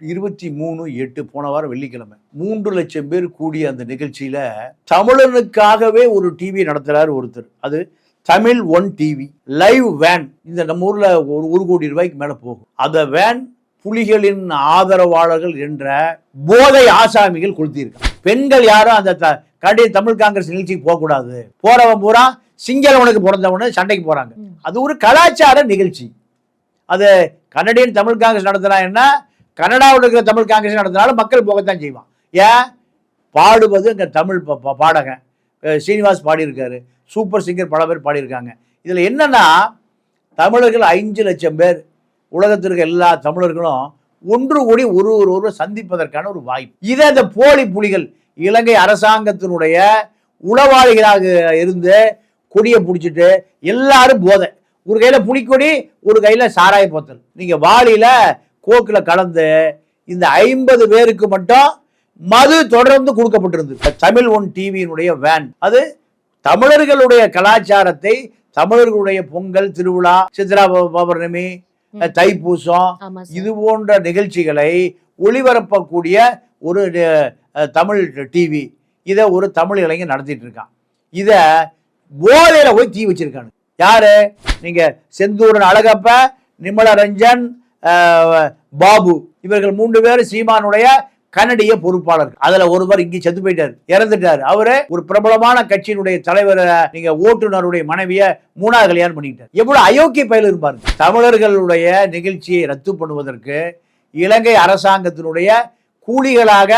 23/8 போன வாரம் வெள்ளிக்கிழமை 3 லட்சம் பேர் கூடிய அந்த நிகழ்ச்சியில தமிழனுக்காகவே ஒரு டிவி நடத்துறாரு ஒருத்தர். அது Tamil one TV live van. இந்த நம்ம ஊர்ல ஒரு 1 கோடி ரூபாய்க்கு மேல போகும். அந்த வேன் புலிகளின் ஆதரவாளர்கள் என்ற போதை ஆசாமிகள் கொளுத்தியிருக்காங்க. பெண்கள் யாரும் அந்த கடைய தமிழ் காங்கிரஸ் நிகழ்ச்சிக்கு போகக்கூடாது. போறவன் பூரா சிங்களவனுக்கு பிறந்தவனு சண்டைக்கு போறாங்க. அது ஒரு கலாச்சார நிகழ்ச்சி. அது கனடியன் தமிழ் காங்கிரஸ் நடத்தினா என்ன, கனடாவில் இருக்கிற தமிழ் காங்கிரஸ் நடத்தினாலும் மக்கள் போகத்தான் செய்வான். ஏன் பாடுவது இங்கே தமிழ் பாடகன் சீனிவாஸ் பாடியிருக்காரு, சூப்பர் சிங்கர் பல பேர் பாடியிருக்காங்க. இதில் என்னன்னா தமிழர்கள் 5 லட்சம் பேர் உலகத்திற்கு எல்லா தமிழர்களும் ஒன்று கூடி ஒருவர் சந்திப்பதற்கான ஒரு வாய்ப்பு. இதை இந்த போலி புலிகள் இலங்கை அரசாங்கத்தினுடைய உளவாளிகளாக இருந்து கொடியை பிடிச்சிட்டு எல்லாரும் போதை, ஒரு கையில புலிக்கொடி ஒரு கையில சாராய போத்தல். நீங்க வாளியில கோக்கில் கலந்து இந்த 50 பேருக்கு மட்டும் மது தொடர்ந்து கொடுக்கப்பட்டிருந்தது. தமிழ் ஒன் டிவியினுடைய வேன் அது தமிழர்களுடைய கலாச்சாரத்தை, தமிழர்களுடைய பொங்கல் திருவிழா, சித்ரா பௌர்ணமி, தைப்பூசம் இது போன்ற நிகழ்ச்சிகளை ஒளிபரப்பக்கூடிய ஒரு தமிழ் டிவி. இதை ஒரு தமிழ் இளைஞர் நடத்திட்டு இருக்கான். இதை போதையில போய் தீ வச்சிருக்காங்க. யாரு? நீங்க செந்தூரன் அழகப்ப, நிமலரஞ்சன், பாபு, இவர்கள் 3 பேரும் சீமானுடைய கனடிய பொறுப்பாளர்கள். அதுல ஒருவர் இங்கே செத்து போயிட்டாரு, இறந்துட்டாரு. அவரு ஒரு பிரபலமான கட்சியினுடைய தலைவர், நீங்க ஓட்டுநருடைய மனைவிய 3வது கல்யாணம் பண்ணிட்டார். எவ்வளவு அயோக்கிய பயல் இருப்பாரு. தமிழர்களுடைய நிகழ்ச்சியை ரத்து பண்ணுவதற்கு இலங்கை அரசாங்கத்தினுடைய கூலிகளாக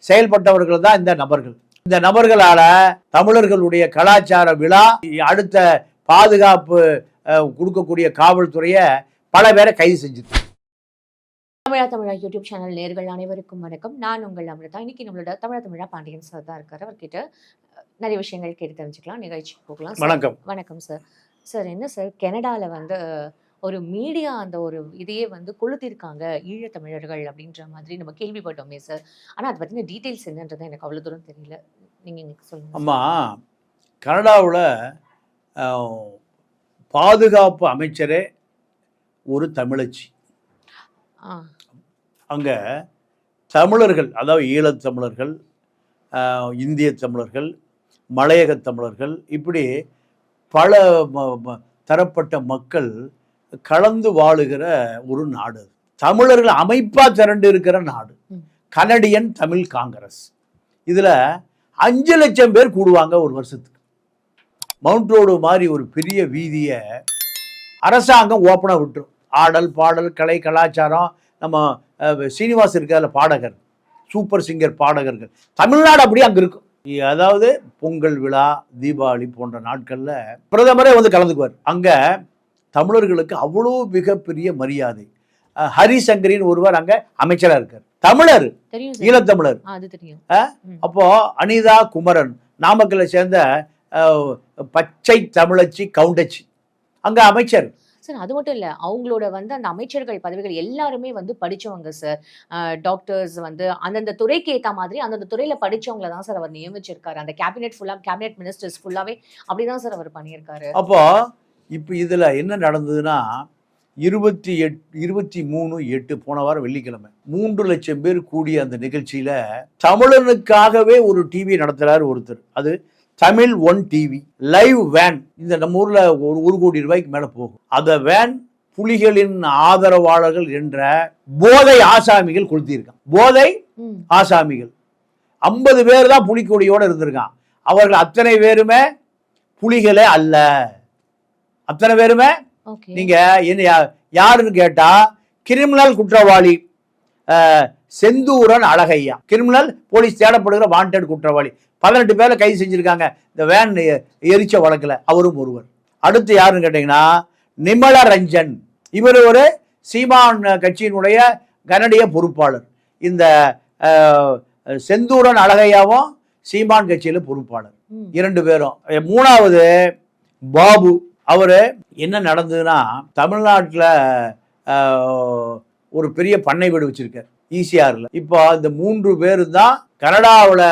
செயல்பட்டவர்கள் தான் இந்த நபர்கள். இந்த நபர்களால தமிழர்களுடைய கலாச்சார விழா, அடுத்த பாதுகாப்பு கொடுக்கக்கூடிய காவல்துறையை பல பேரை கைது செஞ்சிருக்கு. தமிழா யூடியூப் சேனல் நேர்கள் அனைவருக்கும் வணக்கம். நான் உங்கள் அமிர்தா. இன்னைக்கு நம்மளோட தமிழா பாண்டியன் சார் தான் இருக்காரு. அவர்கிட்ட நிறைய விஷயங்கள் கேட்டு தெரிஞ்சுக்கலாம். நிகழ்ச்சிக்கு போகலாம். வணக்கம். வணக்கம் சார். சார் என்ன சார், கனடாவில் ஒரு மீடியா அந்த ஒரு இதையே கொளுத்திருக்காங்க ஈழத்தமிழர்கள் அப்படின்ற மாதிரி நம்ம கேள்விப்பட்டோமே சார். ஆனால் அதை பற்றின டீட்டெயில்ஸ் என்னன்றது எனக்கு அவ்வளோ தூரம் தெரியல. நீங்கள் இன்னைக்கு சொல்லுங்கள். அம்மா, கனடாவில் பாதுகாப்பு அமைச்சரே ஒரு தமிழச்சி. அங்கே தமிழர்கள், அதாவது ஈழத்தமிழர்கள், இந்திய தமிழர்கள், மலையக தமிழர்கள், இப்படி பல தரப்பட்ட மக்கள் கலந்து வாழுகிற ஒரு நாடு. தமிழர்கள் அமைப்பா திரண்டு இருக்கிற நாடு கனடியன் தமிழ் காங்கிரஸ். இதுல 5 லட்சம் பேர் கூடுவாங்க ஒரு வருஷத்துக்கு. மவுண்ட் ரோடு மாதிரி ஒரு பெரிய வீதியை அரசாங்கம் ஓப்பனாக விட்டுரும். ஆடல் பாடல் கலை கலாச்சாரம், நம்ம சீனிவாஸ் இருக்கார்ல பாடகர், சூப்பர் சிங்கர் பாடகர்கள், தமிழ்நாடு அப்படியே அங்கே இருக்கும். அதாவது பொங்கல் விழா, தீபாவளி போன்ற நாட்களில் பிரதமரே கலந்துக்குவார். அங்கே தமிழர்களுக்கு அவ்வளோ மிகப்பெரிய மரியாதை. ஹரிசங்கரின் ஒருவர் அங்கே அமைச்சராக இருக்கார், தமிழர், ஈழத்தமிழர். அப்போ அனிதா குமரன், நாமக்கல்லை சேர்ந்த பச்சை தமிழச்சி கவுண்டச்சி அங்கே அமைச்சர் சார். அது மட்டும் இல்லை, அவங்களோட அந்த அமைச்சர்கள் பதவிகள் எல்லாருமே படித்தவங்க சார். டாக்டர்ஸ் அந்தந்த துறைக்கு ஏற்ற மாதிரி அந்தந்த துறையில் படித்தவங்கள தான் சார் அவர் நியமிச்சிருக்காரு. அந்த கேபினெட் மினிஸ்டர்ஸ் ஃபுல்லாகவே அப்படிதான் சார் அவர் பண்ணியிருக்காரு. அப்போ இப்போ இதில் என்ன நடந்ததுன்னா 23/8 போன வாரம் வெள்ளிக்கிழமை 3 லட்சம் பேர் கூடிய அந்த நிகழ்ச்சியில தமிழனுக்காகவே ஒரு டிவி நடத்துறாரு ஒருத்தர். அது Tamil one TV live van. இந்த நம்ம ஊர்ல ஒரு 1 கோடி ரூபாய்க்கு மேல போகும். அந்த வேன் புலிகளின் ஆதரவாளர்கள் என்ற போதை ஆசாமிகள் கொளுத்தியிருக்கான். போதை ஆசாமிகள் 50 பேர் தான் புலிக்கொடியோட இருந்திருக்கான். அவர்கள் அத்தனை பேருமே புலிகளே அல்ல. அத்தனை பேருமே நீங்க என்ன யாருன்னு கேட்டா கிரிமினல் குற்றவாளி செந்தூரன் அழகையா, கிரிமினல் போலீஸ் தேடப்படுகிற வாண்டட் குற்றவாளி. 18 பேரை கைது செஞ்சிருக்காங்க இந்த வேன் எரிச்ச வழக்கில். அவரும் ஒருவர். அடுத்து யாருன்னு கேட்டீங்கன்னா நிமலரஞ்சன், இவர் ஒரு சீமான் கட்சியினுடைய கனடிய பொறுப்பாளர். இந்த செந்தூரன் அழகையாவும் சீமான் கட்சியில பொறுப்பாளர், 2 பேரும். 3வது பாபு. அவரு என்ன நடந்ததுன்னா தமிழ்நாட்டில் ஒரு பெரிய பண்ணை வீடு வச்சிருக்காரு ஈசிஆர்ல. இப்போ இந்த 3 பேரும் தான் கனடாவில்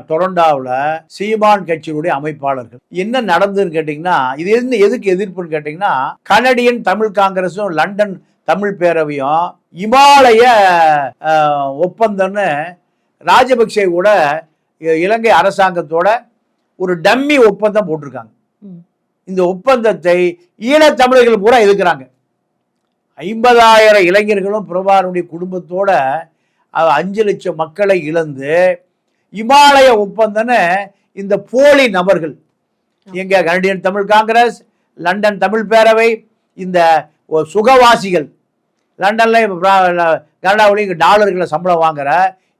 டொரண்டாவில் சீமான் கட்சியினுடைய அமைப்பாளர்கள். என்ன நடந்ததுன்னு கேட்டீங்கன்னா, இது எதுக்கு எதிர்ப்புன்னு கேட்டீங்கன்னா, கனடியன் தமிழ் காங்கிரஸும் லண்டன் தமிழ் பேரவையும் இமாலய ஒப்பந்தம்னு ராஜபக்சே கூட இலங்கை அரசாங்கத்தோட ஒரு டம்மி ஒப்பந்தம் போட்டிருக்காங்க. இந்த ஒப்பந்தத்தை ஈழத்தமிழர்கள் பூரா எதிர்க்கிறாங்க. 50,000 இளைஞர்களும் பிரபாகரனுடைய குடும்பத்தோட 5 லட்சம் மக்களை இழந்து இமாலய ஒப்பந்தம்னு இந்த போலி நபர்கள், எங்க கனடியன் தமிழ் காங்கிரஸ், லண்டன் தமிழ் பேரவை, இந்த சுகவாசிகள், லண்டன்ல கனடாவிலையும் டாலர்களை சம்பளம் வாங்குற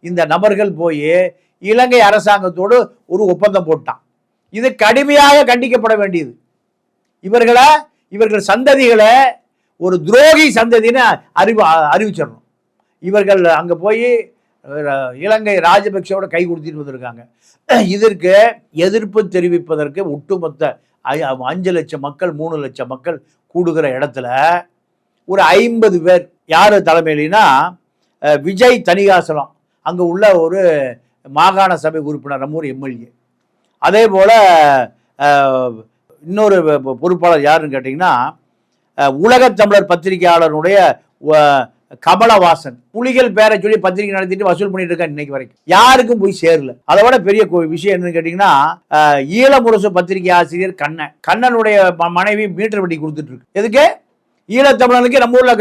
இந்த நபர்கள் போய் இலங்கை அரசாங்கத்தோடு ஒரு ஒப்பந்தம் போட்டான். இது கடுமையாக கண்டிக்கப்பட வேண்டியது. இவர்கள் சந்ததிகளை ஒரு துரோகி சந்ததின்னு அறிவிச்சிடணும். இவர்கள் அங்கே போய் இலங்கை ராஜபக்சோட கை கொடுத்துட்டு வந்திருக்காங்க. இதற்கு எதிர்ப்பு தெரிவிப்பதற்கு ஒட்டுமொத்த 5 லட்சம் மக்கள் 3 லட்சம் மக்கள் கூடுகிற இடத்துல ஒரு 50 பேர் யார் தலைமையிலனா விஜய் தணிகாசலம், அங்கே உள்ள ஒரு மாகாண சபை உறுப்பினர், நம்ம ஒரு எம்எல்ஏ. அதே போல் இன்னொரு பொறுப்பாளர் யாருன்னு கேட்டிங்கன்னா உலகத் தமிழர் பத்திரிகையாளருடைய கமலவாசன். புலிகள் பேரை சொல்லி பத்திரிகை நடத்திட்டு வசூல் பண்ணிட்டு இருக்காங்க இன்னைக்கு வரைக்கும், யாருக்கும் போய் சேரல. அதை விட பெரிய விஷயம் என்னன்னு கேட்டீங்கன்னா ஈழமுரசு பத்திரிகை ஆசிரியர் கண்ணனுடைய மனைவி மீட்டர் வட்டி கொடுத்துட்டு இருக்கு. எதுக்கு? ஈழத்தமிழனுக்கு நம்ம ஊர்ல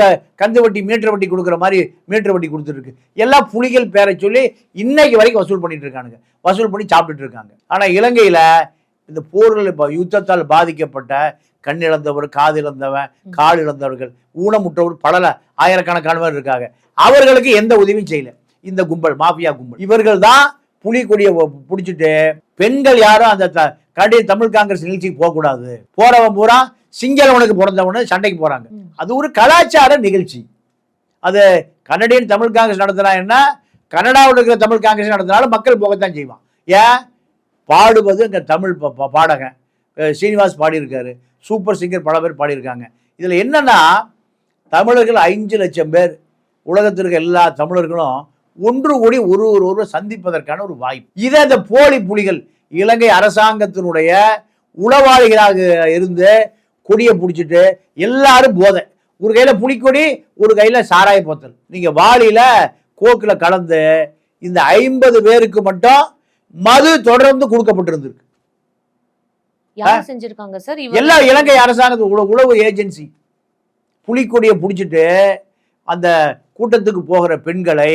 கந்து வட்டி மீட்டர் வட்டி கொடுக்குற மாதிரி மீட்டர் வட்டி கொடுத்துட்டு இருக்கு. எல்லாம் புலிகள் பேரை சொல்லி இன்னைக்கு வரைக்கும் வசூல் பண்ணிட்டு இருக்கானுங்க, வசூல் பண்ணி சாப்பிட்டுட்டு இருக்காங்க. ஆனா இலங்கையில இந்த போர்கள் யுத்தத்தால் பாதிக்கப்பட்ட கண் இழந்தவர், காது இழந்தவன், கால் இழந்தவர்கள், ஊனமுற்றவர் பல ஆயிரக்கணக்கானவர் இருக்காங்க. அவர்களுக்கு எந்த உதவியும் செய்யல இந்த கும்பல், மாஃபியா கும்பல். இவர்கள் தான் புலிகொடியை பிடிச்சிட்டு பெண்கள் யாரும் அந்த கனடியன் தமிழ் காங்கிரஸ் நிகழ்ச்சிக்கு போகக்கூடாது, போறவன் பூரா சிங்களவனுக்கு பிறந்தவனு சண்டைக்கு போறாங்க. அது ஒரு கலாச்சார நிகழ்ச்சி. அது கனடியன் தமிழ் காங்கிரஸ் நடத்தினா என்ன, கனடாவில் இருக்கிற தமிழ் காங்கிரஸ் நடத்தினாலும் மக்கள் போகத்தான் செய்வான். ஏன்? பாடுவது இங்கே தமிழ் பாடகன் சீனிவாஸ் பாடியிருக்காரு, சூப்பர் சிங்கர் பல பேர் பாடியிருக்காங்க. இதில் என்னன்னா தமிழர்கள் 5 லட்சம் பேர், உலகத்திற்கு எல்லா தமிழர்களும் ஒன்று கூடி ஒருவர் சந்திப்பதற்கான ஒரு வாய்ப்பு. இதை இந்த போலி புலிகள் இலங்கை அரசாங்கத்தினுடைய உளவாளிகளாக இருந்து கொடியை பிடிச்சிட்டு எல்லாரும் போதை, ஒரு கையில புலிக்கொடி ஒரு கையில சாராய போத்தல். நீங்க வாளியில கோக்கில் கலந்து இந்த 50 பேருக்கு மட்டும் மது தொடர்ந்து கொடுக்கப்பட்டிருந்திருக்கு. எல்லாம் இலங்கை அரசாங்கத்து உளவு ஏஜென்சி புலிக்கொடியை பிடிச்சிட்டு அந்த கூட்டத்துக்கு போகிற பெண்களை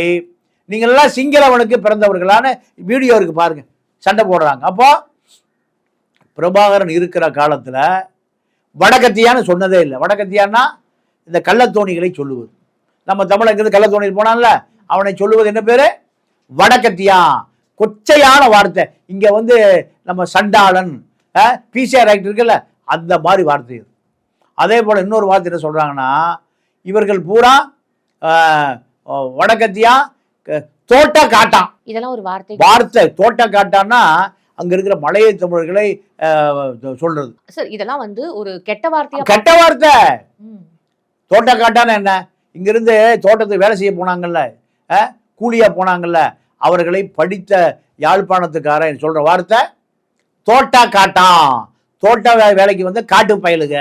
நீங்கள்லாம் சிங்களவனுக்கு பிறந்தவர்களான வீடியோ இருக்கு பாருங்க, சண்டை போடுறாங்க. அப்போ பிரபாகரன் இருக்கிற காலத்துல வடக்கத்தியான்னு சொன்னதே இல்லை. வடக்கத்தியான்னா இந்த கள்ளத்தோணிகளை சொல்லுவது. நம்ம தமிழங்கிறது கள்ளத்தோணியில் போனான்ல, அவனை சொல்லுவது என்ன பேரு? வடக்கத்தியா. கொச்சையான வார்த்தை. இங்க வந்து நம்ம சண்டாளன், பிசிஆர் ஆக்ட் இருக்குல்ல, அந்த மாதிரி வார்த்தை இது. அதே போல இன்னொரு வார்த்தை என்ன சொல்றாங்கன்னா, இவர்கள் பூரா வடக்கத்தியா தோட்ட காட்டான். இதெல்லாம் ஒரு வார்த்தை. தோட்ட காட்டான்னா அங்க இருக்கிற மலைய தமிழர்களை சொல்றது. சார் இதெல்லாம் வந்து ஒரு கெட்ட வார்த்தை. தோட்ட காட்டான்னு என்ன? இங்க இருந்து தோட்டத்துக்கு வேலை செய்ய போனாங்கல்ல, கூலியா போனாங்கல்ல, அவர்களை படித்த யாழ்ப்பாணத்துக்காரன் சொல்ற வார்த்தை தோட்டா காட்டான். தோட்ட வேலைக்கு வந்து காட்டு பயலுக,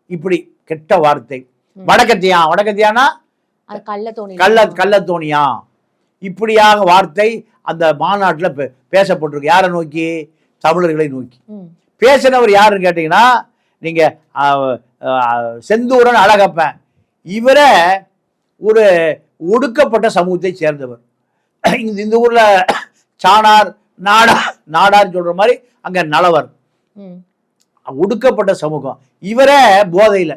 இப்படி கெட்ட வார்த்தை. வடக்கத்தியானா கள்ளத்தோணியா, இப்படியாக வார்த்தை அந்த மாநாட்டில் பேசப்பட்டிருக்கு. யாரை நோக்கி? தமிழர்களை நோக்கி. பேசினவர் யாருன்னு கேட்டீங்கன்னா நீங்க செந்தூரன் அழகப்பன். இவரை ஒரு ஒடுக்கப்பட்ட சமூகத்தை சேர்ந்தவர். இந்த ஊர்ல சாணார் நாடார் சொல்ற மாதிரி அங்க நலவர், ஒடுக்கப்பட்ட சமூகம். இவரே போதையில,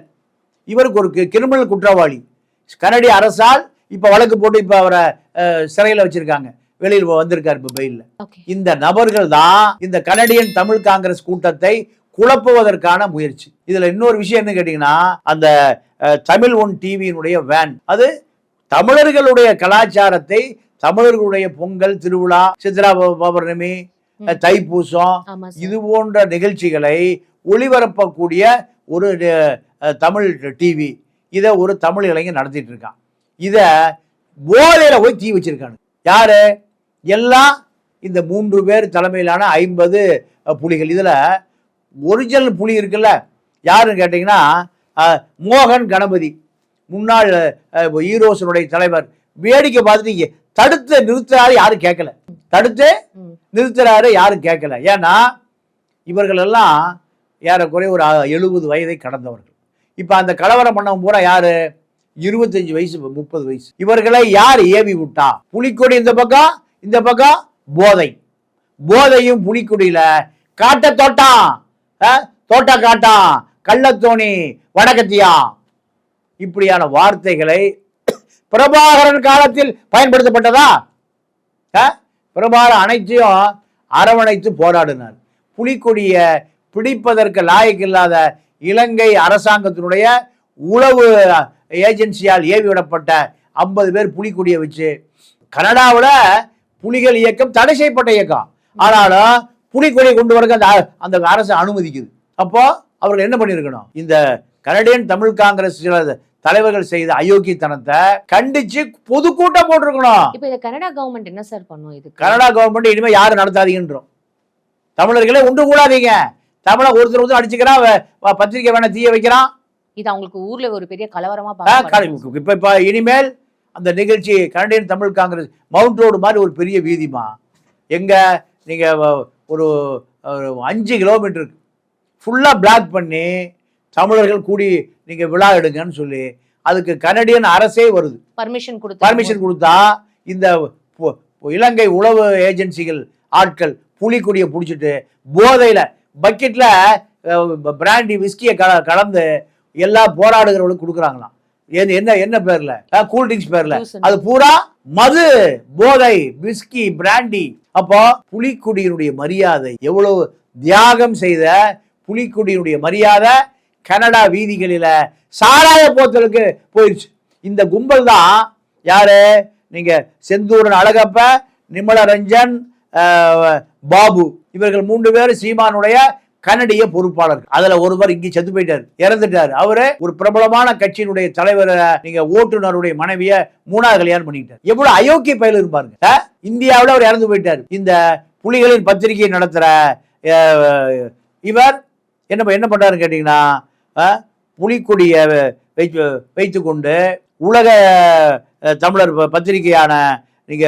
இவருக்கு ஒரு கிரிமினல் குற்றவாளி. கனடிய அரசால் இப்ப வழக்கு போட்டு இப்ப அவரை சிறையில வச்சிருக்காங்க, வெளியில் வந்திருக்காரு இப்ப பெயில்ல. இந்த நபர்கள் தான் இந்த கனடியன் தமிழ் காங்கிரஸ் கூட்டத்தை குழப்புவதற்கான முயற்சி. இதுல இன்னொரு விஷயம் என்ன கேட்டீங்கன்னா, அந்த தமிழ் ஒன் டிவியினுடைய வேன், அது தமிழர்களுடைய கலாச்சாரத்தை, தமிழர்களுடைய பொங்கல் திருவிழா, சித்ரா பௌர்ணமி, தைப்பூசம், இது போன்ற நிகழ்ச்சிகளை ஒளிபரப்பக்கூடிய ஒரு தமிழ் டிவி, இதை ஒரு தமிழ் இளைஞர் நடத்திட்டு இருக்கான். இத போதையில போய் தீ வச்சிருக்காங்க. யாரு? எல்லாம் இந்த 3 பேர் தலைமையிலான 50 புலிகள். இதுல ஒரிஜினல் புலி இருக்குல்ல, யாருன்னு கேட்டீங்கன்னா மோகன் கணபதி. முன்னாள் ஈரோசனுடைய தலைவர் வேடிக்கை பார்த்துட்டு தடுத்து நிறுத்துறாரு, யாரும் கேட்கல. தடுத்து நிறுத்துறாரு, யாரும் கேட்கல. ஏன்னா இவர்கள் எல்லாம் ஏறக்குறைய ஒரு 70 வயதை கடந்தவர்கள். இப்ப அந்த கலவரம் பண்ணவன் பூரா யாரு? 25 வயசு 30 வயசு. இவர்களை யார் ஏவி விட்டா? புலிக்கொடி இந்த பக்கம் போதையும் புலிக்கொடியில காட்ட தோட்டா காட்டான் கள்ளத்தோணி வடக்கத்தியா இப்படியான வார்த்தைகளை பிரபாகரன் காலத்தில் பயன்படுத்தப்பட்டதா? பிரபாகரன் அனைத்தையும் அரவணைத்து போராடினார். புலிக்கொடிய பிடிப்பதற்கு லாயக்கில்லாத இலங்கை அரசாங்கத்தினுடைய உளவு ஏஜென்சியால் ஏவி விடப்பட்ட 50 பேர் புலிக்கொடியை வச்சு கனடாவில் புலிகள் இயக்கம் தடை செய்யப்பட்ட இயக்கம். ஆனாலும் புலிக்கொடியை கொண்டு வர அந்த அரசு அனுமதிக்குது. அப்போ அவர்கள் என்ன பண்ணிருக்கணும்? இந்த கனடியன் தமிழ் காங்கிரஸ் தலைவர்கள் செய்த அயோக்கியத்தனத்தை கண்டிச்சு பொதுக்கூட்டம் போட்டிருக்கணும். இப்போ இந்த கனடா கவர்மெண்ட் என்ன சார் பண்ணும்? இது கனடா கவர்மெண்ட் இனிமே யாரும் நடத்தாதீங்கன்றோம். தமிழர்களே ஒன்று கூடாதீங்க. தமிழை ஒருத்தர் அடிச்சுக்கிறான், பத்திரிக்கை வேணா தீய வைக்கிறான். இது அவங்களுக்கு ஊர்ல ஒரு பெரிய கலவரமா இப்ப இனிமேல் அந்த நிகழ்ச்சி Canadian Tamil Congress mount road மாதிரி ஒரு பெரிய வீதிமா, எங்க நீங்க ஒரு 5 கிலோமீட்டருக்கு ஃபுல்லா பிளாக் பண்ணி தமிழர்கள் கூடி நீங்க விழா எடுங்கன்னு சொல்லி அதுக்கு கனடியன் அரசே வருது பர்மிஷன் கொடுத்தா இந்த இலங்கை உளவு ஏஜென்சிகள் ஆட்கள் புலிக்கொடியை பிடிச்சிட்டு போதையில பக்கெட்ல பிராண்டி விஸ்கியை கலந்து எல்லா போராடுகிறவர்களுக்கு கொடுக்குறாங்களாம். என்ன பேர்ல? கூல் ட்ரிங்க்ஸ் பேர்ல. அது பூரா மது, போதை, விஸ்கி, பிராண்டி. அப்போ புலிக்குடியினுடைய மரியாதை, எவ்வளவு தியாகம் செய்த புலிக்குடியினுடைய மரியாதை கனடா வீதிகளில சாராய போத்தலுக்கு போயிடுச்சு. இந்த கும்பல் தான் யாரு? நீங்க செந்தூரன் அழகப்ப, நிமலரஞ்சன், பாபு, இவர்கள் 3 பேர் சீமானுடைய கனடிய பொறுப்பாளர். அதுல ஒருவர் இங்கே செத்து போயிட்டாரு, இறந்துட்டாரு. அவரு ஒரு பிரபலமான கட்சியினுடைய தலைவர், நீங்க ஓட்டுநருடைய மனைவிய 3வது கல்யாணம் பண்ணிட்டார். எவ்வளவு அயோக்கிய பயல் இருப்பாருங்க. இந்தியாவில் அவர் இறந்து போயிட்டார். இந்த புலிகளின் பத்திரிகை நடத்துற இவர் என்ன பண்றாருன்னு கேட்டீங்கன்னா, புலிக்கொடிய வைத்துக்கொண்டு உலக தமிழர் பத்திரிகையான நீங்க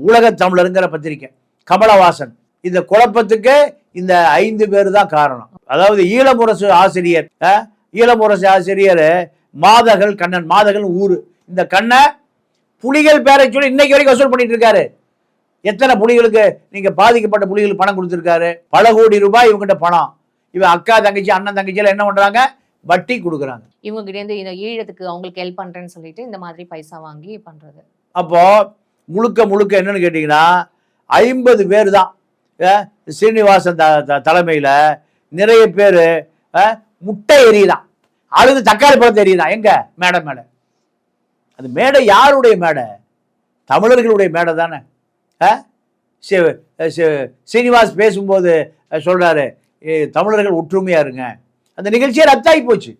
உலக தமிழருங்கிற பத்திரிகை, கமலவாசன், இந்த குழப்பத்துக்கு இந்த 5 பேர் தான் காரணம். அதாவது ஈழமுரசு ஆசிரியர் மாதகள் கண்ணன், மாதகள் ஊரு. இந்த கண்ணை புலிகள் பேரை சொல்லி இன்னைக்கு வரைக்கும் வசூல் பண்ணிட்டு இருக்காரு. எத்தனை புலிகளுக்கு நீங்க பாதிக்கப்பட்ட புலிகளுக்கு பணம் கொடுத்திருக்காரு? பல கோடி ரூபாய் இவங்கிட்ட பணம். இவன் அக்கா தங்கச்சி அண்ணன் தங்கச்சியில என்ன பண்றாங்க? வட்டி கொடுக்குறாங்க. இவங்க கிட்ட இருந்து இந்த ஈழத்துக்கு அவங்களுக்கு ஹெல்ப் பண்றேன்னு சொல்லிட்டு இந்த மாதிரி பைசா வாங்கி பண்றது. அப்போ முழுக்க என்னன்னு கேட்டீங்கன்னா 50 பேர் தான். சீனிவாசன் தலைமையில நிறைய பேர் முட்டை எறியலாம், அழுது தக்காளி பழத்தை எறியலாம். எங்க மேடை அது மேடை யாருடைய மேடை? தமிழர்களுடைய மேடை தானே. சீனிவாஸ் பேசும்போது சொல்றாரு, தமிழர்கள் ஒற்றுமையா இருங்க. அந்த நிகழ்ச்சியே ரத்தாகி போச்சு.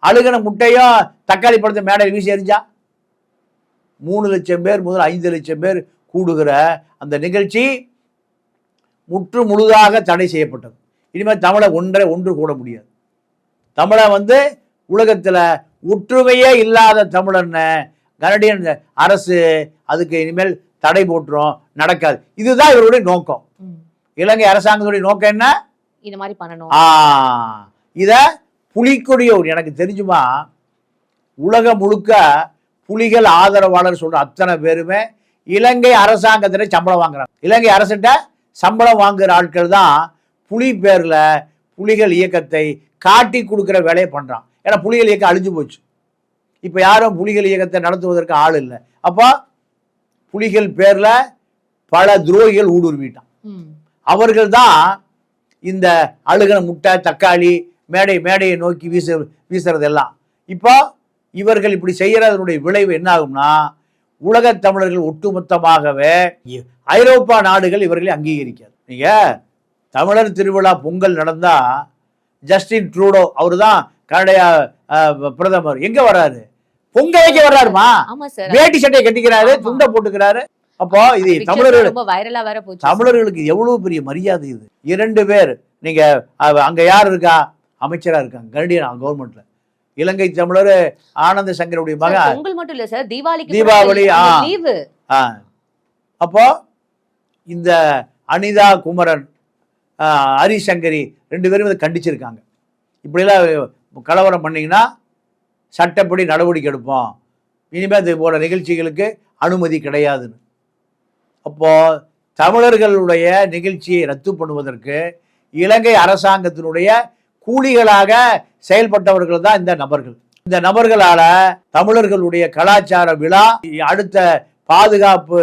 அழுகின முட்டையும் தக்காளி பழத்தை மேடையில் வீசி எறிஞ்சா 3 லட்சம் பேர் முதல் 5 லட்சம் பேர் கூடுகிற அந்த நிகழ்ச்சி முற்று முழுதாக தடை செய்யப்பட்டது. இனிமேல் தமிழை ஒன்று கூட முடியாது. தமிழை உலகத்துல ஒற்றுமையே இல்லாத தமிழன்னு கனடியன் அரசு அதுக்கு இனிமேல் தடை போட்டுரும், நடக்காது. இதுதான் இவருடைய நோக்கம். இலங்கை அரசாங்கத்துடைய நோக்கம் என்ன? இது மாதிரி பண்ணணும். இத புலிக்கொடிய எனக்கு தெரிஞ்சுமா, உலகம் முழுக்க புலிகள் ஆதரவாளர் சொல்ற அத்தனை பேருமே இலங்கை அரசாங்கத்திட்ட சம்பளம் வாங்குறாங்க. இலங்கை அரசிட்ட சம்பளம் வாங்குற ஆட்கள் தான் புலி பேர்ல புலிகள் இயக்கத்தை காட்டி கொடுக்குற வேலையை பண்றான். ஏன்னா புலிகள் இயக்கம் அழிஞ்சு போச்சு. இப்ப யாரும் புலிகள் இயக்கத்தை நடத்துவதற்கு ஆள் இல்லை. அப்போ புலிகள் பேர்ல பல துரோகிகள் ஊடுருவிட்டான். அவர்கள் தான் இந்த அழுகின முட்டை தக்காளி மேடையை நோக்கி வீசுறதெல்லாம். இப்போ இவர்கள் இப்படி செய்யறதனுடைய விளைவு என்ன ஆகும்னா, உலக தமிழர்கள் ஒட்டுமொத்தமாகவே ஐரோப்பா நாடுகள் இவர்களை அங்கீகரிக்காது. நீங்க தமிழர் திருவிழா பொங்கல் நடந்தா ஜஸ்டின் ட்ரூடோ அவரு தான் கனடா பிரதமர் எங்க வர்றாரு? பொங்க வைக்க வர்றாருமா, வேட்டி சட்டையை கட்டிக்கிறாரு, துண்டை போட்டுக்கிறாரு. அப்போ இது தமிழர்களுக்கு எவ்வளவு பெரிய மரியாதை. இது 2 பேர் நீங்க அங்க யார் இருக்கா? அமைச்சரா இருக்காங்க கனடியன் கவர்மெண்ட்ல. இலங்கை தமிழர் ஆனந்த சங்கருடைய சார், மகன். பொங்கல் மட்டும் இல்ல சார், தீபாவளிக்கு தீபாவளி, லீவு. அப்போ இந்த அனிதா குமரன், ஹரிசங்கரி 2 பேரும் இதை கண்டிச்சிருக்காங்க. இப்படிலாம் கலவரம் பண்ணீங்கன்னா சட்டப்படி நடவடிக்கை எடுப்போம், இனிமேல் இது போல நிகழ்ச்சிகளுக்கு அனுமதி கிடையாதுன்னு. அப்போது தமிழர்களுடைய நிகழ்ச்சியை ரத்து பண்ணுவதற்கு இலங்கை அரசாங்கத்தினுடைய கூலிகளாக செயல்பட்டவர்கள் தான் இந்த நபர்கள். இந்த நபர்களால் தமிழர்களுடைய கலாச்சார விழா, அடுத்த பாதுகாப்பு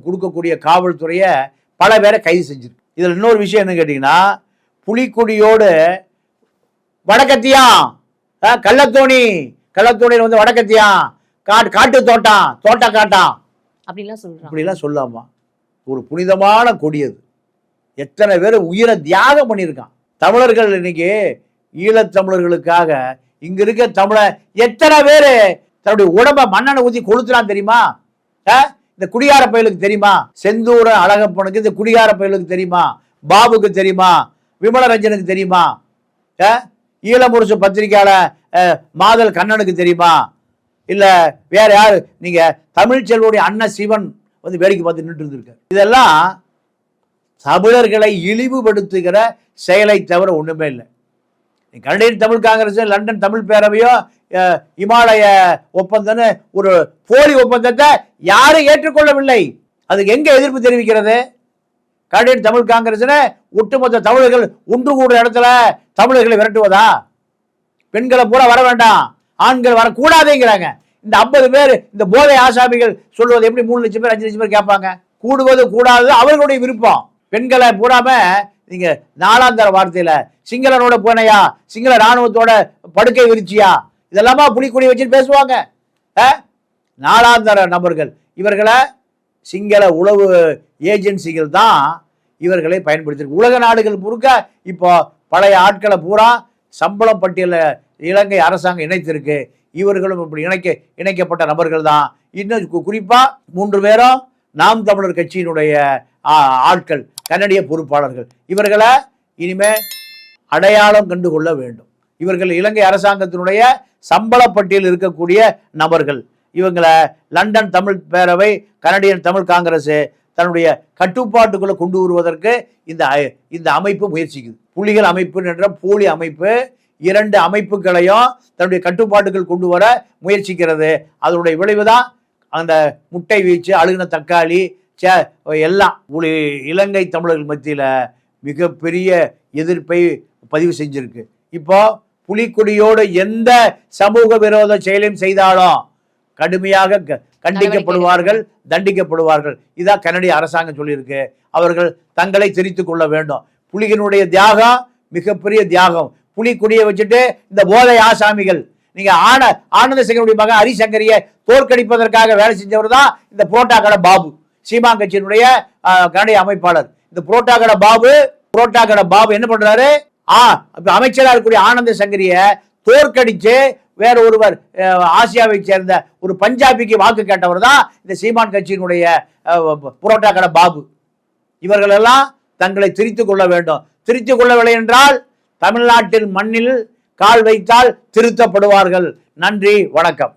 கொடுக்கக்கூடிய காவல்துறையை பல பேரை கைது செஞ்சிருக்கு. இதில் இன்னொரு விஷயம் என்ன கேட்டிங்கன்னா, புலிக்கொடியோடு வடக்கத்தியான், கள்ளத்தோணியில் வந்து வடக்கத்தியான், காட்டு தோட்டம் காட்டான் அப்படிலாம் சொல்லாமா? ஒரு புனிதமான கொடி அது. எத்தனை பேர் உயிரை தியாகம் பண்ணியிருக்கான். தமிழர்கள் இன்னைக்கு ஈழத்தமிழர்களுக்காக இங்க இருக்க தமிழ எத்தனை பேர் தன்னுடைய உடம்ப மண்ணெண்ணை ஊற்றி கொளுத்துறான் தெரியுமா? இந்த குடிகார பயலுக்கு தெரியுமா? செந்தூர அழகப்பனுக்கு, இந்த குடிகார பயலுக்கு தெரியுமா? பாபுக்கு தெரியுமா? விமலரஞ்சனுக்கு தெரியுமா? ஈழமுரசு பத்திரிகையாளர் மாதல் கண்ணனுக்கு தெரியுமா? இல்லை வேற யாரு? நீங்க தமிழ்ச்செல்வனுடைய அண்ணன் சிவன் வந்து வேடிக்கை பார்த்து நின்று இருந்திருக்காரு. இதெல்லாம் தமிழர்களை இழிவுபடுத்துகிற செயலை தவிர ஒண்ணுமே இல்லை. கனடியன் தமிழ் காங்கிரஸ், லண்டன் தமிழ் பேரவையோ, இமாலய ஒப்பந்தம்னு ஒரு போலி ஒப்பந்தத்தை யாரும் ஏற்றுக்கொள்ளவில்லை. அதுக்கு எங்க எதிர்ப்பு தெரிவிக்கிறது? கனடியன் தமிழ் காங்கிரஸ் ஒட்டுமொத்த தமிழர்கள் ஒன்று கூடுற இடத்துல தமிழர்களை விரட்டுவதா? பெண்களை பூரா வர வேண்டாம், ஆண்கள் வரக்கூடாதுங்கிறாங்க. இந்த 50 பேர், இந்த போதை ஆசாமிகள் சொல்வது எப்படி 3 லட்சம் பேர் 5 லட்சம் பேர் கேட்பாங்க? கூடுவது கூடாது அவர்களுடைய விருப்பம். பெண்களை பூராம நீங்க 4ஆம் தர வார்த்தையில சிங்களனோட போனையா, சிங்கள இராணுவத்தோட படுக்கை விரிச்சியா, இதெல்லாமா புலிக்குடி வச்சுட்டு பேசுவாங்க. 4ஆம் தர நபர்கள் இவர்களை சிங்கள உளவு ஏஜென்சிகள் தான் இவர்களை பயன்படுத்தியிருக்கு. உலக நாடுகள் முழுக்க இப்போ பழைய ஆட்களை பூரா சம்பள பட்டியலில் இலங்கை அரசாங்கம் இணைத்திருக்கு. இவர்களும் இப்படி இணைக்கப்பட்ட நபர்கள் தான். இன்னும் குறிப்பாக 3 பேரும் நாம் தமிழர் கட்சியினுடைய ஆட்கள், கனடிய பொறுப்பாளர்கள். இவர்களை இனிமே அடையாளம் கண்டு கொள்ள வேண்டும். இவர்கள் இலங்கை அரசாங்கத்தினுடைய சம்பள பட்டியலில் இருக்கக்கூடிய நபர்கள். இவங்களை லண்டன் தமிழ் பேரவை, கனடியன் தமிழ் காங்கிரஸ் தன்னுடைய கட்டுப்பாட்டுக்குள்ளே கொண்டு வருவதற்கு இந்த அமைப்பு முயற்சிக்குது. புலிகள் அமைப்பு என்ற போலி அமைப்பு 2 அமைப்புகளையும் தன்னுடைய கட்டுப்பாட்டுகள் கொண்டு வர முயற்சிக்கிறது. அதனுடைய விளைவு தான் அந்த முட்டை வீச்சு, அழுகின தக்காளி எல்லாம் இலங்கை தமிழர்கள் மத்தியில் மிகப்பெரிய எதிர்ப்பை பதிவு செஞ்சிருக்கு. இப்போ புலிக்கொடியோடு எந்த சமூக விரோத செயலையும் செய்தாலும் கடுமையாக கண்டிக்கப்படுவார்கள், தண்டிக்கப்படுவார்கள். இதான் கனடிய அரசாங்கம் சொல்லியிருக்கு. அவர்கள் தங்களை திரித்துக் கொள்ள வேண்டும். புலிகளுடைய தியாகம் மிகப்பெரிய தியாகம். புலிக்கொடியை வச்சுட்டு இந்த போதை ஆசாமிகள், நீங்க ஆனந்த சங்கருடைய மகன் ஹரிசங்கரியை தோற்கடிப்பதற்காக வேலை செஞ்சவர் தான் இந்த புரோட்டாகட பாபு, சீமா கட்சியினுடைய கனடிய அமைப்பாளர். இந்த புரோட்டாகட பாபு என்ன பண்றாரு? அமைச்சராக இருக்கக்கூடிய ஆனந்த சங்கரியை தோற்கடிச்சு வேற ஒருவர், ஆசியாவை சேர்ந்த ஒரு பஞ்சாபிக்கு வாக்கு கேட்டவர் தான் இந்த சீமான் கட்சியினுடைய புரோட்டாகட பாபு. இவர்கள் எல்லாம் தங்களை திரித்துக் கொள்ள வேண்டும். திரித்துக் கொள்ளவில்லை என்றால் தமிழ்நாட்டில் மண்ணில் கால் வைத்தால் திருத்தப்படுவார்கள். நன்றி, வணக்கம்.